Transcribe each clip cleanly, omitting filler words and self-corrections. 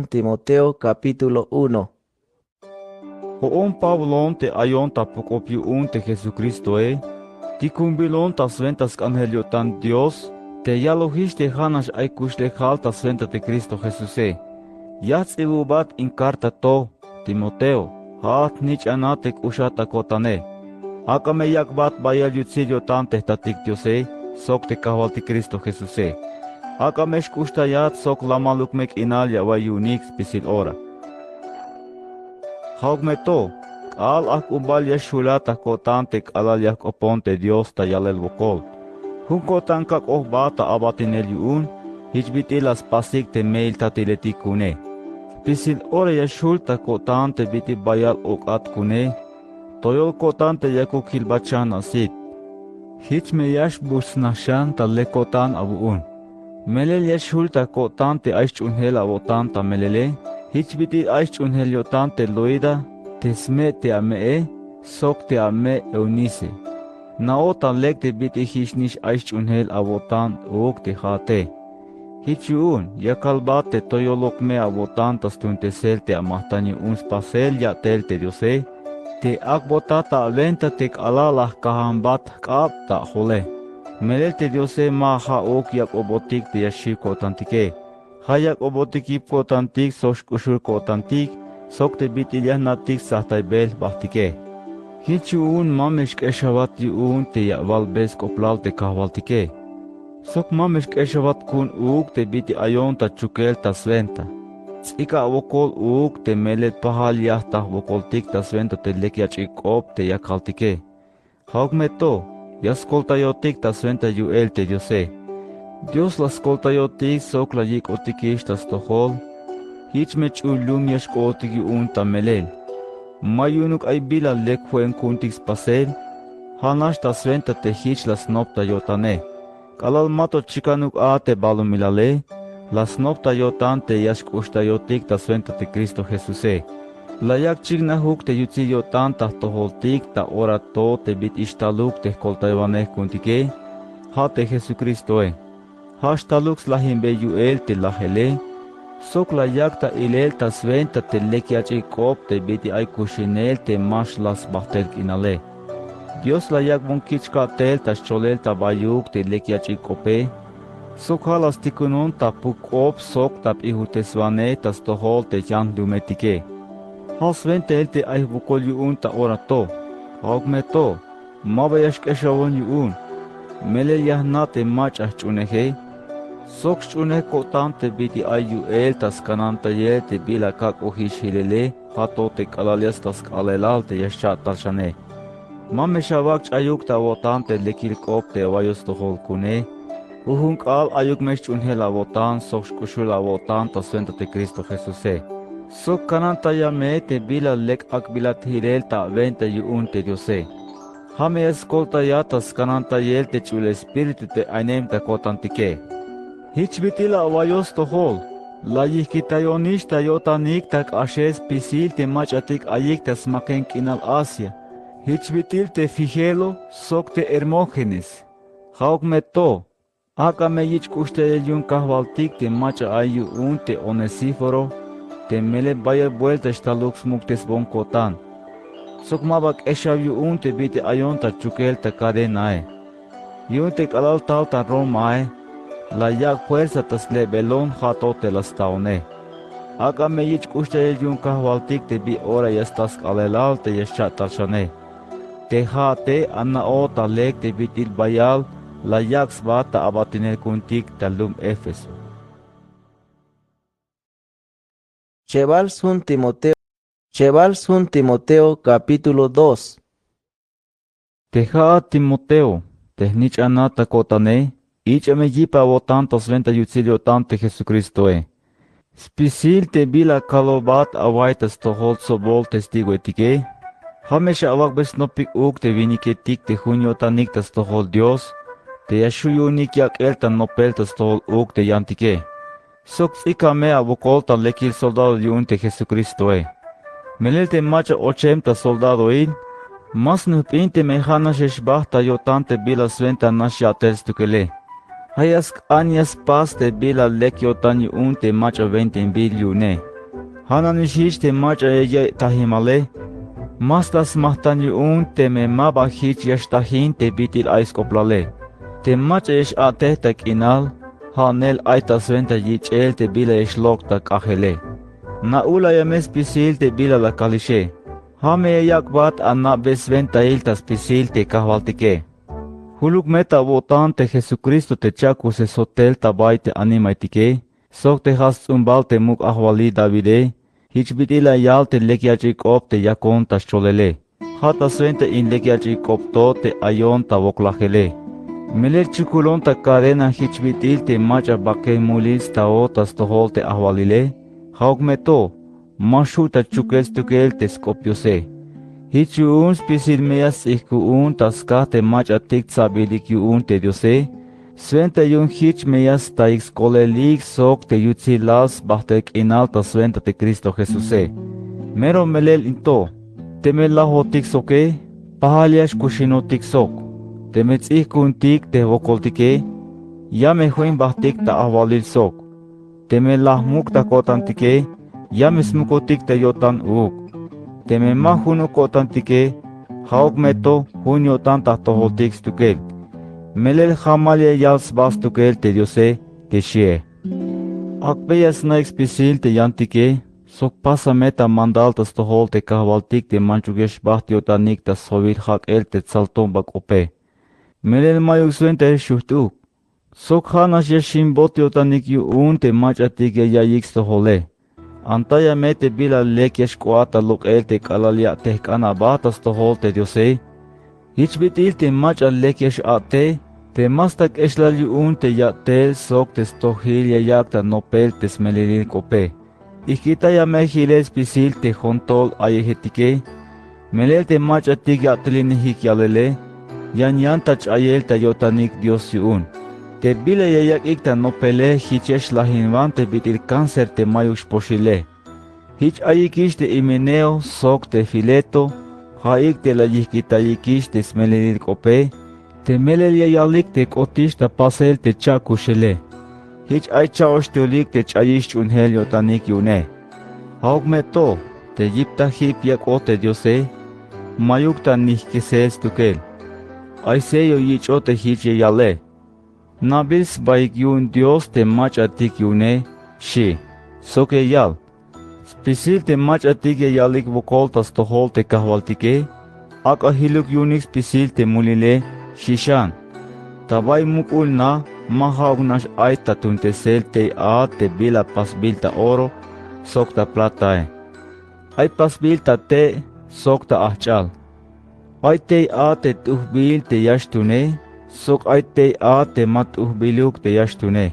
Timoteo capítulo 1. Hoon Pablo te ayonta pokopyu te Jesucristo ti cumbilon tas ventas angeliotan Dios, te yalohiste hanas aikushle haltas venta de Cristo Jesús Yats ilubat in carta to, Timoteo, hat nich anatek ushata kotane. Akame yakbat bayal yutzilio tante tatik Diose, sok te kahvalti Cristo Jesús Akamesh kustayat sok lamalukmek inalia vayunix pisil ora. Haugmeto, al ak ubalya shulata kotantek alalyak oponte Dios ta yalel vokol. Hunko tankak bata abatinel yuun, hichbitilas pasik te mail tatiletikune. Pisil ora ya shulta kotante biti bayal okat kune, toyol kotante yakuk hilbachan asit. Hichme yash busnashan ta lekotan abuun. Melel ya shulta kotante aish unhel avotanta melele, hichbiti aish unhel yotante loida, tesme te ame sok te ame eunice. Naota lekte biti hishnish aish unhel avotan ok te hate. Hichun, yakalbate toyolok me avotantas tuntesel te amahtani uns pasel ya tel te diose, te akbotata alenta tek alalah kahambat kaap ta hole. Melel te diose ma ha ok yak obotik te yashir kotantike. Hayak obotik kotantik sosh kushur kotantik, sok te bitilyah natik sahtay bel bahtike. Hichun mameshk eshavat yun te yavalbes koplal te kahvaltike. Sok mamesh keshavat kun te biti ayonta chukel ta sventa. Tsika vokol te melet pahal yahta vokoltik ta sventa te lekiachikop te yakaltike. Haugmeto, yaskoltayotik ta sventa yuel te diose. Dios la skoltayotik sok la yik otikish ta stohol. Hichmech ulum yashk otiki ta melel. Mayunuk ay bila lekwuen kuntix pasel. Hanash ta sventa te hich la snopta yotane. Kalal mato chikanuk ate balumilale, las nopta yotante yashkushta yotik ta sventa te Cristo Jesús La yak chigna huk te yutzi yotanta toholtik ta ora to te bit ishtaluk te koltayvaneh kuntike, ha te Jesucristo Hashtalux la himbe yuel te lahele, sok la yak ta ilel ta sventa te lekiachikop te biti ay kushinel te mash las bahtelk inale. Dios la yak bunkichka tel tas cholel ta bayuk te lekiachikope. Sok halas tikunon ta pukop sok tap ihutesvane tas tohol te yan dumetike. Hasven tel te ay bukol yuun ta orato. Haugmeto, mabayashk eshavon yuun. Mele yahnate mach ahchunehe. Sok chune kotante biti ay yuel tas kananta yel te bila kak ohishilele. Hato te kalalias tas kalelal te yashat tarshane. Mame shavak ayuk ta votante lekil kop te vayos tohol kune. Uhunk al ayuk mesh unhela votan sok kushula votan ta sventa te Cristo Jesús Sok kananta yame te bila lek ak bilat hirel ta venta yuun te diose. Hame eskolta yatas kananta yel te chule espiritu te ainem ta kotantike. Hichbitila vayos tohol. La yikitayonish ta yotanik tak ashes pisil te machatik ayik ta smaken kinal Asia. Hichbitil te fijelo sok te Hermógenes. Haugmeto, akame yich kuste yun kahvaltik te macha ayu te Onesíforo, te mele bayer vuelta shtalux muktes bonkotan. Sok mabak eshav yun te bite ayonta chukel ta kadenae. Yun te kalal tauta Romae, la yak fuerza tas lebelon hato te las taone. Akame yich kuste yun kahvaltik te bi ora yastas kalelal te yashat tarshane. Tehate anna ota lek te bitil bayal la yaks bata abatinel kuntik talum Efeso. Timoteo capítulo 2. Teha Timoteo, tehnich anata kotane, ichame yipa votantos venta yutzilio tante Jesucristo Spisil te bila kalobat awaitas tohol sobol testigo etike. Hamesha awak besnopik te vinike tik te junio tanik tas tohol Dios, te yashuyunik yak eltan nopel tas tohol te yantike. Sok ikame abukol tan lekil soldado yun te Jesucristo Melel te macha 80 soldado mas nupinte mejana sheshbah ta yotante bila sventa nash yatels tukele. Hayas añas pas te bila lekiotan un te macha 20 biliune. Hananishish te macha ella tahimale. Mastas mahtan un te me maba hich yashtahin te bitil aiskoplale. Te macha ish atetak inal. Hanel aitas venta yichel te bila ish lokta kahele. Na ula yames pisil te bila la kalishe. Hame yakbat anna besventa iltas pisil te kahvaltike. Huluk meta votante Jesucristo te chaku se sotel tabaite animaitike. Sok te has umbalte muk ahwali Davide. Hichbitila yalte lekiachik opte yakon tas cholele. Hata svente in lekiachik opto te ayon ta voklahele. Meler chukulon ta cadena hichbitil te macha bake mulis ta otas tohol te ahwalile. Hauk meto. Mashu ta chukes tukel te skopiose. Hichu un spisil meas ihku un taskate mach atik tsabilik yu un te diose. Sventa yun hich meas ta ixkolelik sok te yutzilas bahtek inalta sventa te Cristo Jesuse. Mero melel into. Teme lahotik soke. Pahaliash kushinotik sok. Teme tzihkuntik te vokoltike. Ya me huin bahtik ta ahwalil sok. Teme lahmuk ta kotantike. Ya me smukotik te yotan uk. Teme mahunu kotantike, hauk meto, junio tanta tohotik stukel. Melel hamalia yals bas tukel te diose, te shie. Akbeyas na expisil te yantike, sok pasa meta mandaltas tohol te kahvaltik te manchugesh bahtiotanik ta sovil hak el te tsalton bak ope. Melel mayuk suente shuhtuk. Sok hanas yashim botiotanik yu un te machatike yayix tohole. Antaya mete bila lekyesh koata luk elte kalalia te kana batas to holte diose. Hichbitil te macha lekyesh ate, te mastak eshlali un te ya tel sok te stohilia yakta nopel te smelilil kope. Ikita ya mehiles pisil te hontol ayehetike. Melel te macha tig atlin hikyalele, yan yantach ayel te yotanik dios yun. Te bile yayak ikta no pele hichesh lahinvan te bitil cáncer te mayush poshile. Hich ayikish te imeneo sok te fileto, haik te la yikita yikish te smelelil kope, te melel yayalik te kotish ta pasel te chakushele. Hich ay chaosh te olik te chayish unhel yotanik yune. Hauk meto, te yipta hip yak ote diose, mayuk ta nihkises tukel. Ay seyo yich ote hich yale. Nabils baik yun Dios te mach atik yune, shi, soke yal. Spisil te mach atik yalik vokoltas tohol te kahvaltike, ak ahiluk yunik spisil te mulile, shishan. Tabay mukul na, mahaug nash aita tunte sel te a te bila pasbilta oro, sokta platae. Ay pasbilta te, sokta ahchal. Ay te a te tuhbil te yashtune, sok ay te a te mat uhbiluk te yashtune.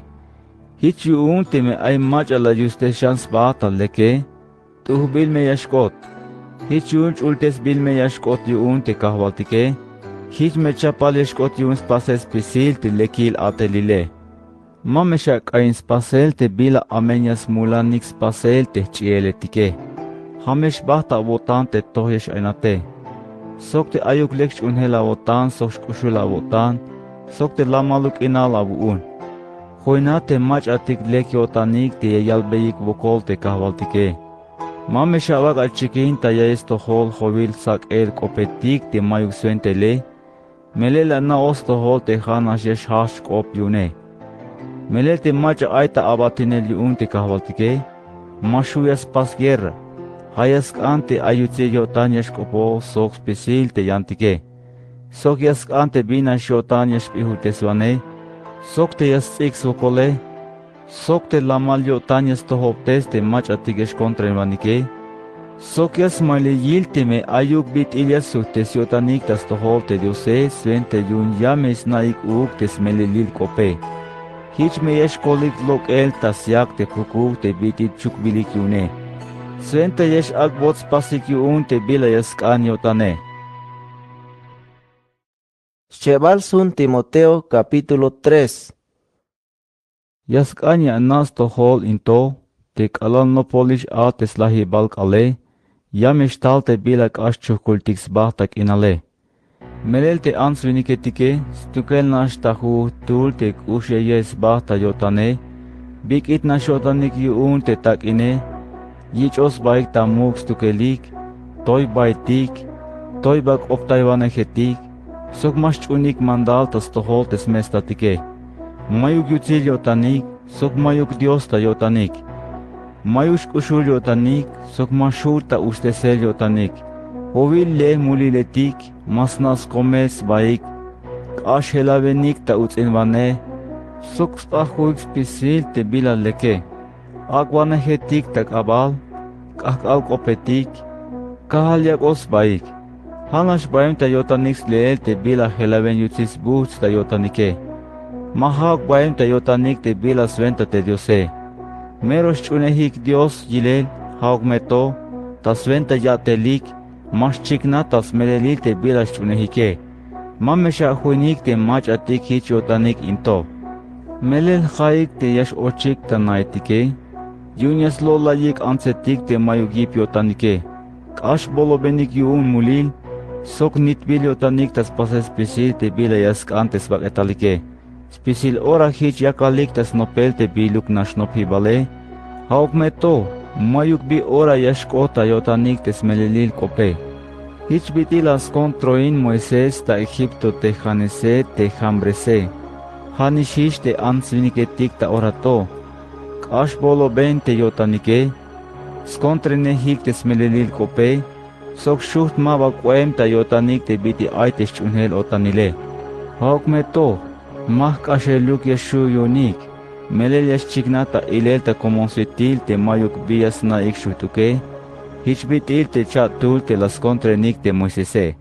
Hiç yuun te me ay maç ala yuste şans baata leke, tuhbil me yashkot. Hiç yuun ultes bil me yashkot yuun te kahvaltike, hiç me çapal yashkot yuun spases pisil te lekil atelile. Mameshak ayn spasel te bila amenyas mulanik spasel te chieletike. Hamesh bahta votan te tohesh aynate. Sok te ayuk leksh unhela votan, sok kushula votan, sok te lamaluk inala vuun. Hoina te mach atik lekiotanik te yalbeyik vokol te kahvaltike. Mame shavak al chikin ta ya esto hol hovil sak el kopetik te mayuk suentele. Melela na osto hol te hanas yesh hash kop yune. Melel te mach aita abatinel yun te kahvaltike. Mashuyas pas guerra. Hayask ante ayutse yotanyash kopo sok spisil te yantike. Sok yask ante bina shotanyash pihuteswane. Sok te yasik sokole. Sok te lamal yotanyas tohoptes te mach atigesh kontrenvanike. Sok yas male yilte me ayuk bit ilyas sutes yotanik tas tohol te diose svente yun yames naik uk tes melelil kope. Hiç me yesh kolik lok el tas yak te pukuk te bitit chukbilik yune. Svente yesh akbots pasik yun te bila yaskan yotane. Shebalsun Timoteo capítulo 3. Yaskanya nas tohol into, te kalan no polish a teslahi balk ale, yamesh talte bilak ashchukultiks bahtak inale. Melel te ansviniketike, stukel nash tahu tul te kushe yes bahta yotane, bikit na shotanik yuun te takine, yichos baik tamuk stukelik, toy baitik, toy bak optaivanehetik, sok mas unik mandal tas tohol tes mestatike. Mayuk yutzil yotanik, sok mayuk Dios ta yotanik. Mayush ushul yotanik, sok mashur ta ustesel yotanik. Ovil le muliletik, masnas komes baik, kash helavenik ta utzinvane, sok stahuik spisil te bila leke. Agwanehetik tak abal, kakal kopetik, kahal os baik. Hanash baim ta yotanix leel te bila helaven yutzis buts ta yotanike. Mahak baim ta yotanik te bila sventa te diose. Meros chunehik Dios yilel, hauk meto, ta sventa yatelik, mas chikna tas melelil te bila chunehike. Mamesha huinik te mach atik hich yotanik into. Melel haik te yash ochik ta naitike, yunyas lola yik ansetik te mayugip yotanike. Kash bolobenik yuun mulil, sok nitbil yotanik tas pases pisil te bila yask antes baketalike. Spisil ora hich yakalik tas nopel te biluk nash nopi bale, hauk meto, mayuk bi ora yashkota yotanik tes melelil kope. Hich bitilas kontroin Moises ta Egipto te janese te jambrese. Hanishish te ansviniketik ta orato. Kash bolo ben te yotanike, skontrene hik tes melelil kope, sok shuht maba kwem ta yotanik te biti aites chunhel otanile. Hauk meto, mah kasheluk yashu yonik, melel yashchignata ilel ta komonsitil te mayuk bias na ikshutuke, hichbitil te chatul te las kontrenik te Moisese.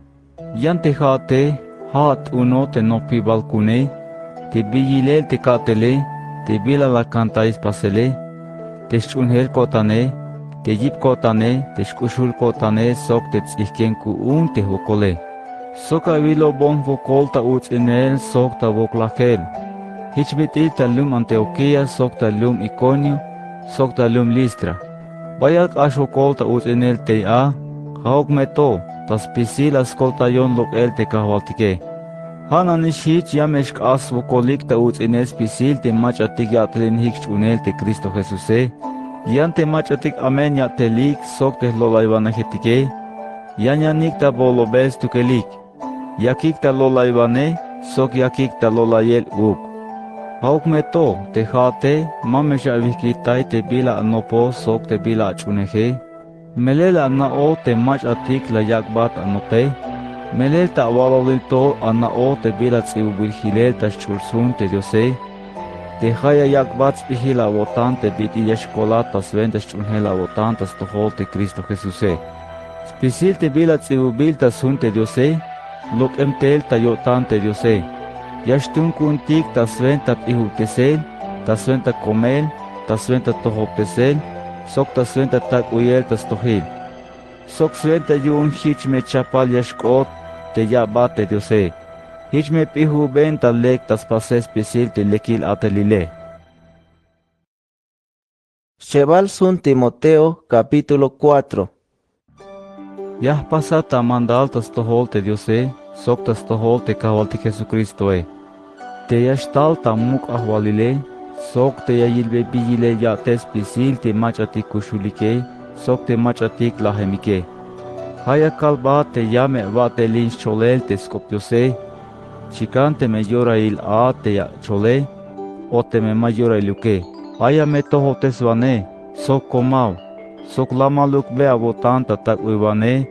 Yan te hate, hat uno te nopi balkune, te biyilel te katele, te bila la cantais pasele, te chunhel kotane, te yip kotane, te shkushul kotane, sok te tzihkenku un te hokole. Soka vilo bon vokol ta utzinel, sok ta voklachel. Hichbitil ta lum Antioquia, sok ta lum Iconio, sok ta lum Listra. Bayak ashokol ta utzinel te a, hauk meto, tas pisil askolta yon lokel te kahwaltike. Hananish hich yameshk as vokolik ta utzines pisil te machatik yatlin hik chunel te Cristo Jesuse, yan te machatik amen yatelik, sok te lolaivanehetike, yan yanik ta bolobes tukelik. Yakik ta lolaivane, sok yakik ta lolayel uk. Hauk meto, te hate, mamesha vikitai te bila anopo, sok te bila chunehe. Melela na o te mach atik la yakbat anope. Melel ta walolito ana o te bila tsiubilhilel ta chursun te diose. Te haya yakbat spihila votan te biti yashkolata sventas chunhela votan tas tohol te Cristo Jesuse. Spisil te bila tsiubil ta sun te diose. Lok emtel ta yotan te diose. Yashtun kuntik ta sventa pihutesel, ta sventa komel, ta sventa tohopesel, sok ta sventa tak uyel tas tohil. Sok sventa yun hich me chapal yashkot te yabat te diose. Hich me pihu ben ta lek tas pases pisil te lekil atelile. Shebal sun Timoteo capítulo 4. Yah pasata mandal tas tohol te diose, sok tas tohol te kavalti Jesucristo e. Te yashtal ta muk ahwalile, sok te yayilbe biyile ya tes pisil te machatik kushulike, sok te machatik lahemike. Haya kalba te yame va te linch cholel te skopiose, chikante me yora il a te ya chole, o te me mayora iluke. Haya me toho tesvane, sok komau, sok lama luk bea votanta tak uivane,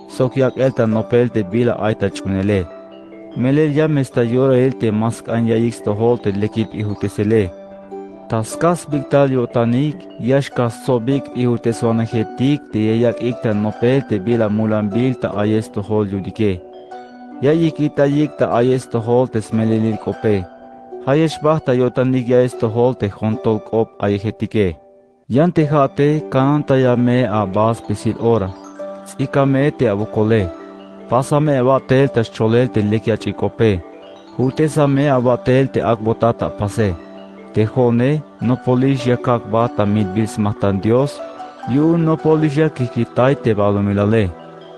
sok yak elta nopel te bila aita chunele. Melel yame sta yora el te maskan yayix tohol te lekip ihutesele. Taskas bigtal yotanik, yashkas sobik ihutesvanehetik te yayak ikta nopel te bila mulambil ta ayes tohol yudike. Yayik itayik ta ayes tohol te smelelil kope. Hayesh bahta yotanik yayes tohol te hontol kop ayehetike. Yan te hate kananta yame a bas pisil ora. Ikame te avokole. Pasame avatel tas cholel te lekiachikope. Hutesame avatel te akbotata pase. Te jone no polishya kakbata midbils matan Dios. Yu no polishya kikitai te balumilale.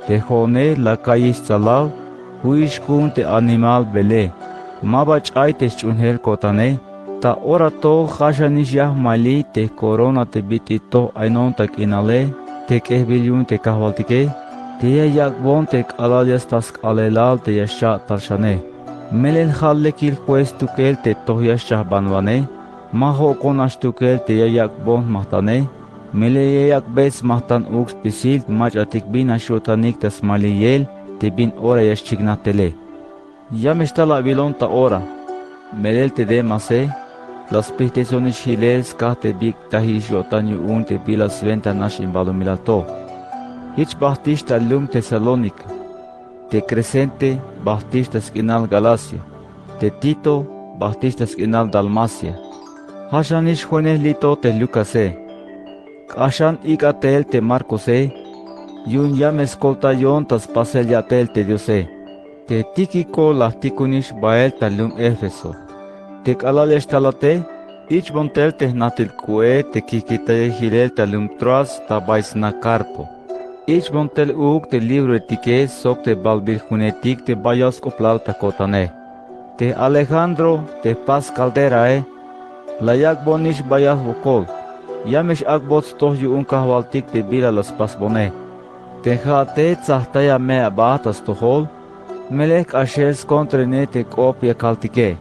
Te jone la kayis salav. huish kun te animal bele, mabach ay te chunhel kotane, ta ora to khashanish yah mali te corona te bitito ainon tak inale, te kehbilyun te kahvaltike, te yak bon te alalias tas alelal te yasha tarshane. Melel hallekil juez tukel te tohyashah banwane, maho konash tukel te yak bon mahtane, mele yak bes mahtan ux pisil mach atik bin ashotanik tas maliyel te bin ora yashchignatele. Ya me está la vilonta ora, melel te de mase, las pihtesones hilels kahte big tahishotanyu un te pilas venta nash imbalumilato. Hich bahtista lum Tesalónica, te Crescente bahtista skinal Galacia, te Tito bahtista skinal Dalmacia. Hashanish juenes lito te Lucase, Kashan ikatel te Marcose, yun yam escolta yon tas pasel yatel te Diose. Te Tikiko la tikunish bael talum Éfeso. Te kalales talate, ich bontel te natil kue te kikite hilel talum Troas tabais na Carpo. Ich bontel uk te libro etike sok te balbil junetik te bayas oplal takotane. Te Alejandro te Paz Calderae, la yak bonish bayas vokol. Yamesh akbots toh yu un kahwaltik te bila las pasbone. Te jate tzahtaya me abatas tohol, melek ashers kontre ne te kopia kaltike.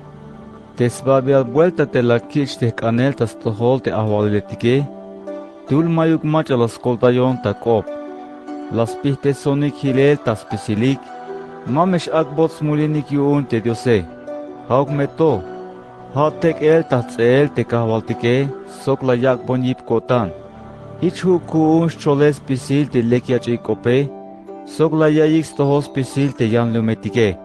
Te sbabial vuelta te la kich te kaneltas tohol te ahwaliletike, tul mayuk mach las koltayon ta kop. Las pihtes sonik hilel tas pisilik, mamesh akbots mulinik yuun te Diose. Hauk meto, hatek el tas el te kahwaltike, sok la yak bonjip kotan. Ich hu kuun choles pisil te lekiach ikope, sok la yayix tohos pisil te yan lumetike.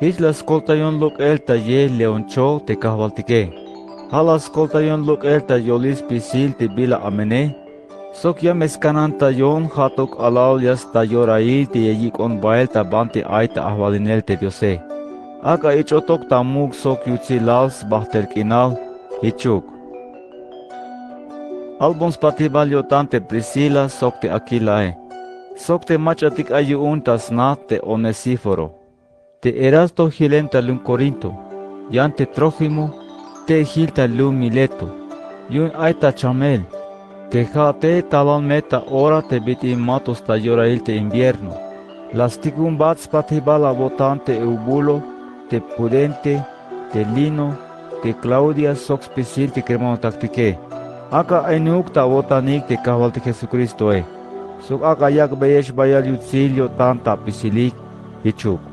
Ich las koltayon luk el ta ye leoncho te kahwaltike. Halas koltayon luk el ta yolis pisil te bila amene, sok ya meskanan ta yon hatok alaulias ta yorail te yayik on bael ta bante ay ta ahwalinel te Diose. Aka ich otok ta mug sok yutsi lals bahtel kinal, hichuk. Albons patibalio tante Priscila sok te Aquilae. Sok te machatik ayu untas na te Onesíforo. Te Erasto hilenta lum Corinto. Yan te Trófimo, te hilta lum Mileto. Yun aita chamel. Te jate talon meta ora te biti matos ta yorail te invierno. Las ticum bats patibala votante Eubulo, te Pudente, te Lino, te Claudia sok spisil te cremon tactique. Aka enuk ta votanik te kahwal te Jesucristo e. Sok aka yak beyesh bayal yutzilio tanta pisilik hichuk.